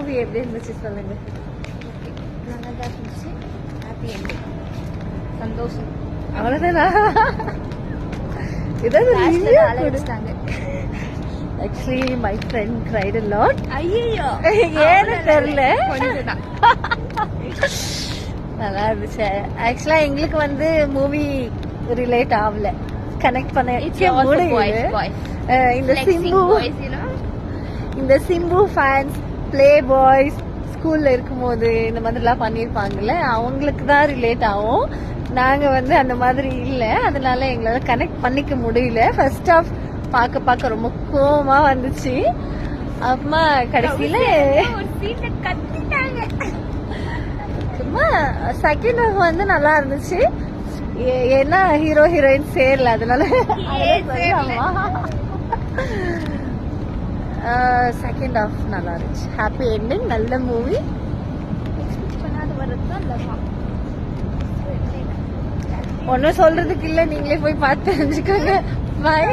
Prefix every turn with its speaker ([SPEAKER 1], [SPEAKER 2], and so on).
[SPEAKER 1] Movie எப்படி இருந்துச்சு சொல்லுங்க.
[SPEAKER 2] நல்லா தான் இருந்துச்சு. Happy ending. சந்தோஷம்.
[SPEAKER 1] அவ்வளவுதானா? இதாவது
[SPEAKER 2] அழைச்சிட்டாங்க.
[SPEAKER 1] Actually my friend cried a lot.
[SPEAKER 2] ஐயோ
[SPEAKER 1] ஏன்னு தெரியல.
[SPEAKER 2] கொஞ்சம்தான்.
[SPEAKER 1] நல்லா இருந்துச்சு. ஆக்சுவலா எங்களுக்கு வந்து மூவி ரிலேட் ஆகல, கனெக்ட் பண்ண முடியல. இந்த சிம்பு ஃபேன்ஸ், பிளே பாய்ஸ் ஸ்கூல்ல இருக்கும்போது இந்த மாதிரிலாம் பண்ணிருப்பாங்கல்ல, அவங்களுக்கு தான் ரிலேட் ஆகும். நாங்க வந்து அந்த மாதிரி இல்ல, அதனால எங்களால கனெக்ட் பண்ணிக்க முடியல. ஃபர்ஸ்ட் ஆஃப் பார்க்க ரொம்ப கோவமா வந்துச்சு. அப்புறமா கடைசியில சும்மா செகண்ட் ஹாஃப் வந்து நல்லா இருந்துச்சு. ஏன்னா ஹீரோ ஹீரோயின் சேரல, அதனால செகண்ட் ஹாஃப் நல்லா இருந்துச்சு. ஹாப்பி எண்டிங், நல்ல மூவி. ஒன்னும் சொல்றதுக்கு இல்ல, நீங்களே போய் பார்த்து தெரிஞ்சுக்கோங்க. பாய்.